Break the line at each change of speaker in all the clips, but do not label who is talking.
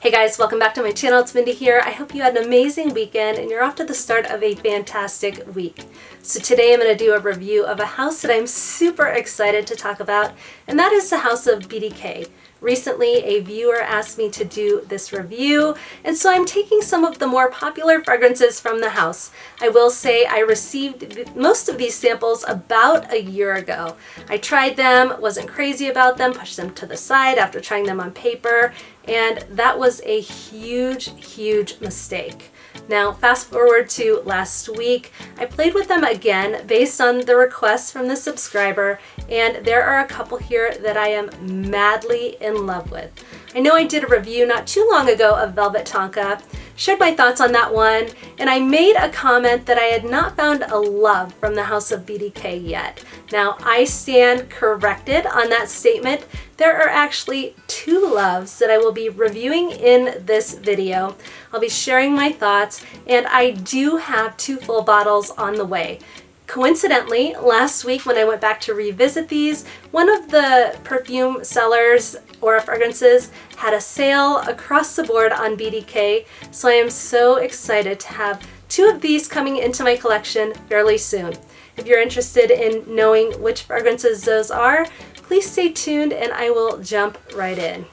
Hey guys, welcome back to my channel. It's Mindy here. I hope you had an amazing weekend and you're off to the start of a fantastic week. So today I'm going to do a review of a house that I'm super excited to talk about, and that is the house of BDK. Recently, a viewer asked me to do this review, and so I'm taking some of the more popular fragrances from the house. I will say I received most of these samples about a year ago. I tried them, wasn't crazy about them, pushed them to the side after trying them on paper, and that was a huge mistake. Now, fast forward to last week, I played with them again based on the request from the subscriber, and there are a couple here that I am madly in love with. I know I did a review not too long ago of Velvet Tonka, shared my thoughts on that one, and I made a comment that I had not found a love from the house of BDK yet. Now, I stand corrected on that statement. There are actually two loves that I will be reviewing in this video. I'll be sharing my thoughts, and I do have two full bottles on the way. Coincidentally, last week when I went back to revisit these, one of the perfume sellers or fragrances had a sale across the board on BDK, so I am so excited to have two of these coming into my collection fairly soon. If you're interested in knowing which fragrances those are, please stay tuned and I will jump right in.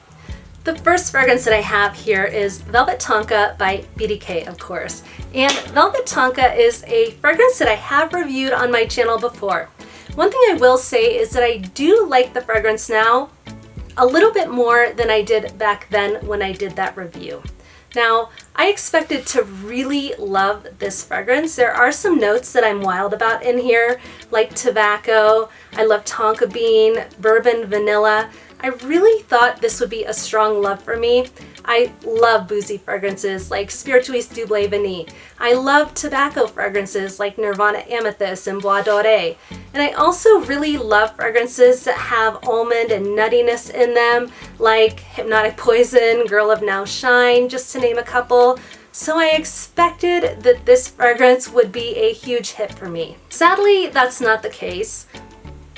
The first fragrance that I have here is Velvet Tonka by BDK, of course. And Velvet Tonka is a fragrance that I have reviewed on my channel before. One thing I will say is that I do like the fragrance now a little bit more than I did back then when I did that review. Now, I expected to really love this fragrance. There are some notes that I'm wild about in here, like tobacco. I love tonka bean, bourbon, vanilla. I really thought this would be a strong love for me. I love boozy fragrances like Spiritueuse Vanille. I love tobacco fragrances like Nirvana Amethyst and Bois, Dore. And I also really love fragrances that have almond and nuttiness in them, like Hypnotic Poison, Girl of Now Shine, just to name a couple. So I expected that this fragrance would be a huge hit for me. Sadly, that's not the case.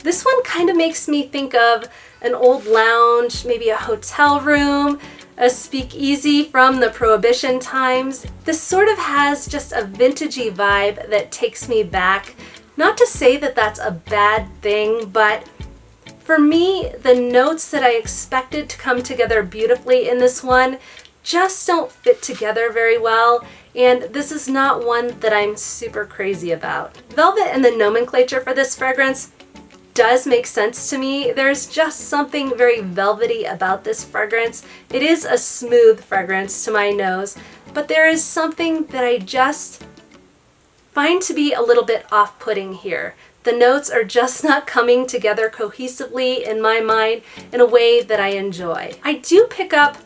This one kind of makes me think of an old lounge, maybe a hotel room, a speakeasy from the Prohibition times. This sort of has just a vintagey vibe that takes me back. Not to say that that's a bad thing, but for me, the notes that I expected to come together beautifully in this one just don't fit together very well, and this is not one that I'm super crazy about. Velvet and the nomenclature for this fragrance does make sense to me. There's just something very velvety about this fragrance. It is a smooth fragrance to my nose, but there is something that I just find to be a little bit off-putting here. The notes are just not coming together cohesively in my mind in a way that I enjoy. I do pick up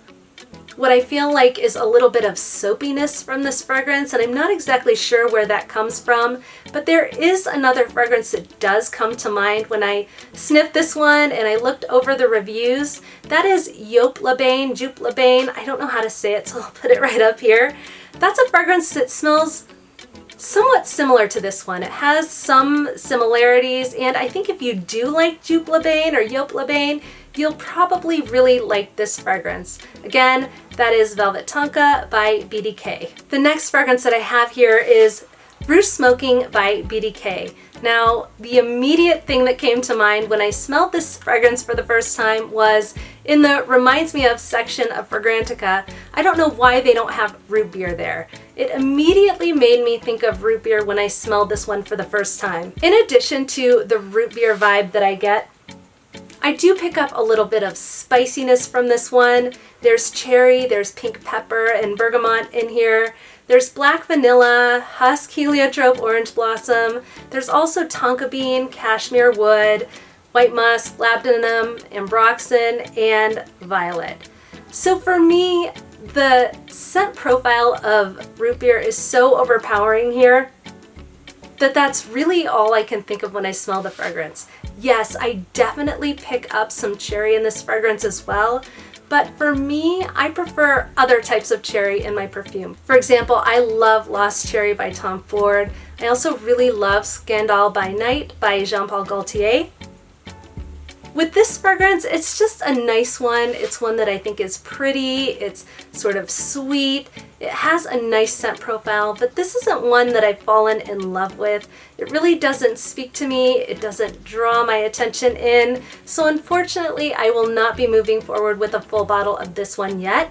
what I feel like is a little bit of soapiness from this fragrance, and I'm not exactly sure where that comes from, but there is another fragrance that does come to mind when I sniffed this one and I looked over the reviews. That is Joop. I don't know how to say it, so I'll put it right up here. That's a fragrance that smells somewhat similar to this one. It has some similarities, and I think if you do like Joop or Joop, you'll probably really like this fragrance. Again, that is Velvet Tonka by BDK. The next fragrance that I have here is Rouge Smoking by BDK. Now, the immediate thing that came to mind when I smelled this fragrance for the first time was in the Reminds Me Of section of Fragrantica. I don't know why they don't have root beer there. It immediately made me think of root beer when I smelled this one for the first time. In addition to the root beer vibe that I get, I do pick up a little bit of spiciness from this one. There's cherry, there's pink pepper and bergamot in here. There's black vanilla, husk heliotrope orange blossom. There's also tonka bean, cashmere wood, white musk, labdanum, ambroxan, and violet. So for me, the scent profile of root beer is so overpowering here that that's really all I can think of when I smell the fragrance. Yes, I definitely pick up some cherry in this fragrance as well, but for me, I prefer other types of cherry in my perfume. For example, I love Lost Cherry by Tom Ford. I also really love Scandale by Night by Jean-Paul Gaultier. With this fragrance, it's just a nice one. It's one that I think is pretty. It's sort of sweet. It has a nice scent profile, but this isn't one that I've fallen in love with. It really doesn't speak to me. It doesn't draw my attention in. So unfortunately, I will not be moving forward with a full bottle of this one yet.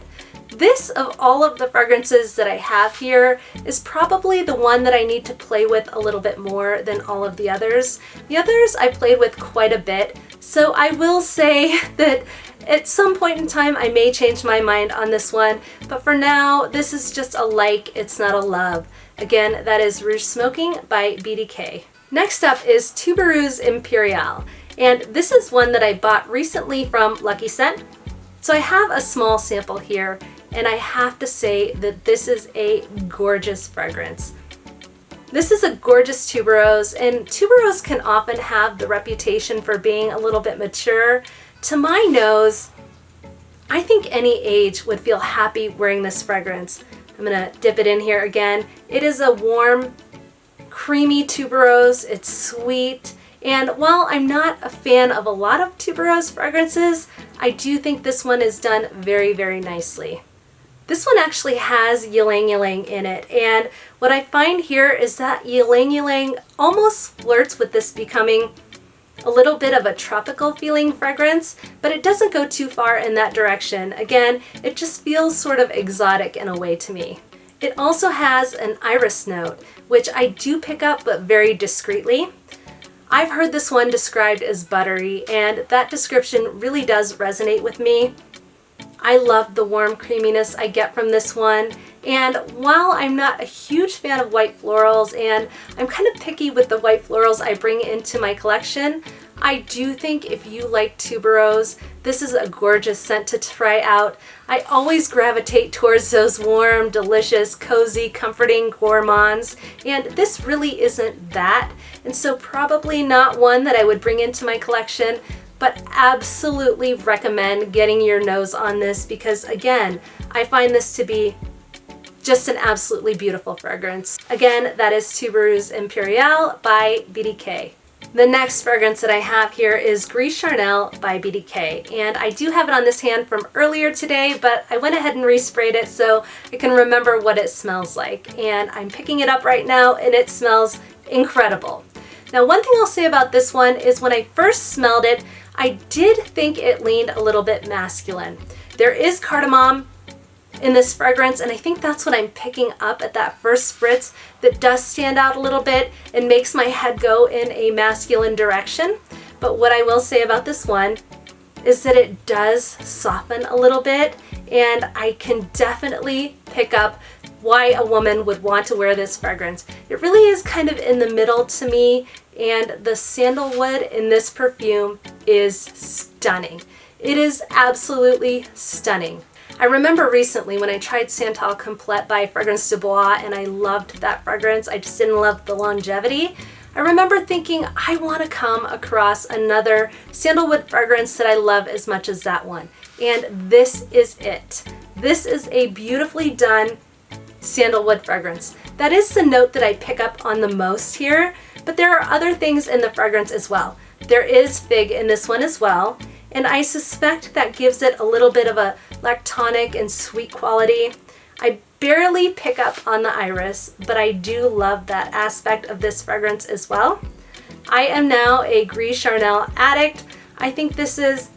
This, of all of the fragrances that I have here, is probably the one that I need to play with a little bit more than all of the others. The others I played with quite a bit, so I will say that at some point in time I may change my mind on this one, but for now this is just a like, it's not a love. Again, that is Rouge Smoking by BDK. Next up is Tubereuse Imperiale, and this is one that I bought recently from Lucky Scent. So I have a small sample here, and I have to say that this is a gorgeous fragrance. This is a gorgeous tuberose, and tuberose can often have the reputation for being a little bit mature. To my nose, I think any age would feel happy wearing this fragrance. I'm gonna dip it in here again. It is a warm, creamy tuberose. It's sweet. And while I'm not a fan of a lot of tuberose fragrances, I do think this one is done very, very nicely. This one actually has ylang ylang in it, and what I find here is that ylang ylang almost flirts with this becoming a little bit of a tropical feeling fragrance, but it doesn't go too far in that direction. Again, it just feels sort of exotic in a way to me. It also has an iris note, which I do pick up but very discreetly. I've heard this one described as buttery, and that description really does resonate with me. I love the warm creaminess I get from this one, and while I'm not a huge fan of white florals, and I'm kind of picky with the white florals I bring into my collection, I do think if you like tuberose, this is a gorgeous scent to try out. I always gravitate towards those warm, delicious, cozy, comforting gourmands, and this really isn't that, and so probably not one that I would bring into my collection, but absolutely recommend getting your nose on this because, again, I find this to be just an absolutely beautiful fragrance. Again, that is Tubereuse Imperiale by BDK. The next fragrance that I have here is Gris Charnel by BDK, and I do have it on this hand from earlier today, but I went ahead and resprayed it so I can remember what it smells like, and I'm picking it up right now and it smells incredible. Now, one thing I'll say about this one is when I first smelled it, I did think it leaned a little bit masculine. There is cardamom in this fragrance, and I think that's what I'm picking up at that first spritz that does stand out a little bit and makes my head go in a masculine direction. But what I will say about this one is that it does soften a little bit, and I can definitely pick up why a woman would want to wear this fragrance. It really is kind of in the middle to me, and the sandalwood in this perfume is stunning. It is absolutely stunning. I remember recently when I tried Santal Complet by Fragrance de Bois, and I loved that fragrance. I just didn't love the longevity. I remember thinking, I want to come across another sandalwood fragrance that I love as much as that one. And this is it. This is a beautifully done sandalwood fragrance. That is the note that I pick up on the most here, but there are other things in the fragrance as well. There is fig in this one as well, and I suspect that gives it a little bit of a lactonic and sweet quality. I barely pick up on the iris, but I do love that aspect of this fragrance as well. I am now a Gris Charnel addict. I think this is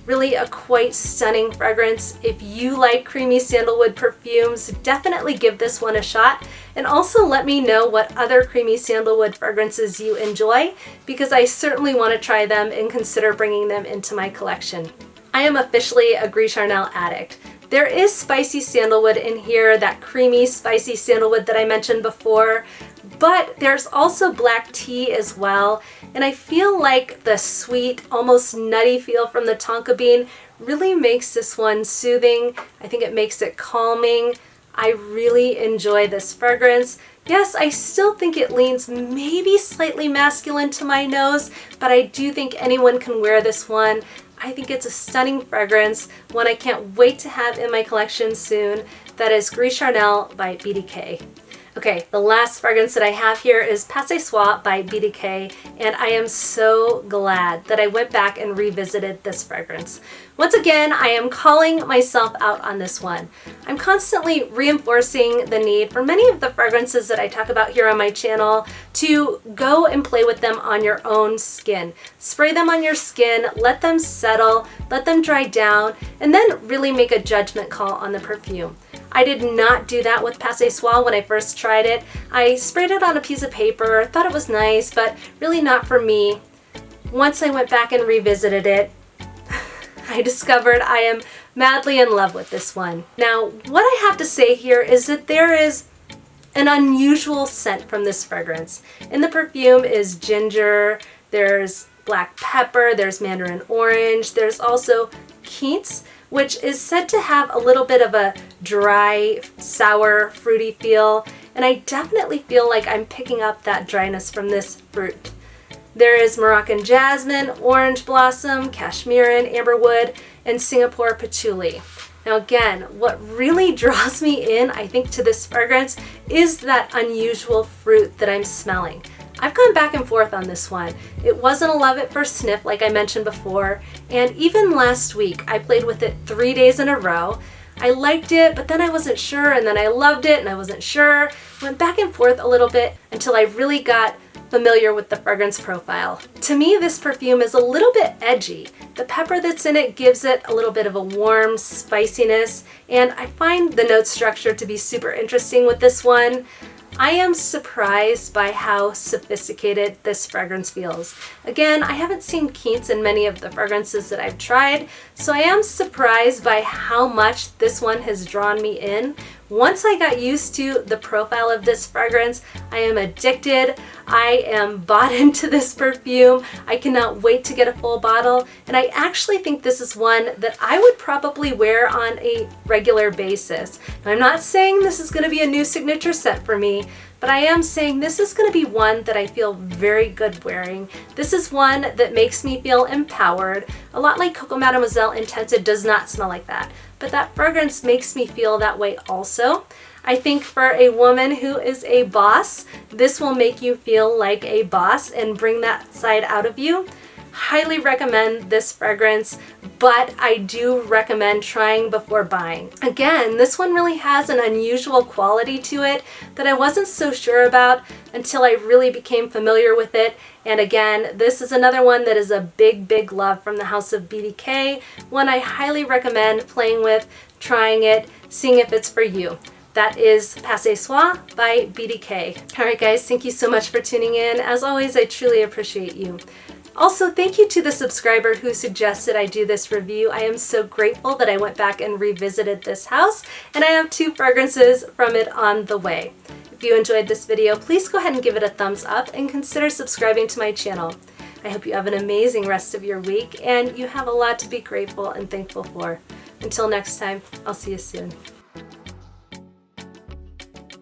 really a quite stunning fragrance. If you like creamy sandalwood perfumes, definitely give this one a shot. And also let me know what other creamy sandalwood fragrances you enjoy, because I certainly want to try them and consider bringing them into my collection. I am officially a Gris Charnel addict. There is spicy sandalwood in here, that creamy spicy sandalwood that I mentioned before, but there's also black tea as well, and I feel like the sweet, almost nutty feel from the tonka bean really makes this one soothing. I think it makes it calming. I really enjoy this fragrance. Yes, I still think it leans maybe slightly masculine to my nose, but I do think anyone can wear this one. I think it's a stunning fragrance, one I can't wait to have in my collection soon. That is Gris Charnel by BDK. Okay, the last fragrance that I have here is Pas Ce Soir by BDK, and I am so glad that I went back and revisited this fragrance. Once again, I am calling myself out on this one. I'm constantly reinforcing the need for many of the fragrances that I talk about here on my channel to go and play with them on your own skin. Spray them on your skin, let them settle, let them dry down, and then really make a judgment call on the perfume. I did not do that with Pas Ce Soir when I first tried it. I sprayed it on a piece of paper, thought it was nice, but really not for me. Once I went back and revisited it, I discovered I am madly in love with this one. Now, what I have to say here is that there is an unusual scent from this fragrance. In the perfume is ginger, there's black pepper, there's mandarin orange, there's also quince, which is said to have a little bit of a dry, sour, fruity feel, and I definitely feel like I'm picking up that dryness from this fruit. There is Moroccan jasmine, orange blossom, cashmeran, amberwood, and Singapore patchouli. Now again, what really draws me in, I think, to this fragrance is that unusual fruit that I'm smelling. I've gone back and forth on this one. It wasn't a love at first sniff like I mentioned before, and even last week I played with it 3 days in a row. I liked it, but then I wasn't sure, and then I loved it and I wasn't sure. Went back and forth a little bit until I really got familiar with the fragrance profile. To me, this perfume is a little bit edgy. The pepper that's in it gives it a little bit of a warm spiciness, and I find the note structure to be super interesting with this one. I am surprised by how sophisticated this fragrance feels. Again, I haven't seen quince in many of the fragrances that I've tried, so I am surprised by how much this one has drawn me in. Once I got used to the profile of this fragrance, I am addicted. I am bought into this perfume. I cannot wait to get a full bottle, and I actually think this is one that I would probably wear on a regular basis. Now, I'm not saying this is going to be a new signature scent for me, but I am saying this is going to be one that I feel very good wearing. This is one that makes me feel empowered. A lot like Coco Mademoiselle Intensive does not smell like that, but that fragrance makes me feel that way also. I think for a woman who is a boss, this will make you feel like a boss and bring that side out of you. Highly recommend this fragrance, but I do recommend trying before buying. Again, this one really has an unusual quality to it that I wasn't so sure about until I really became familiar with it. And again, this is another one that is a big, big love from the house of BDK. One I highly recommend playing with, trying it, seeing if it's for you. That is Pas Ce Soir by BDK. All right, guys, thank you so much for tuning in. As always, I truly appreciate you. Also, thank you to the subscriber who suggested I do this review. I am so grateful that I went back and revisited this house, and I have 2 fragrances from it on the way. If you enjoyed this video, please go ahead and give it a thumbs up and consider subscribing to my channel. I hope you have an amazing rest of your week and you have a lot to be grateful and thankful for. Until next time, I'll see you soon.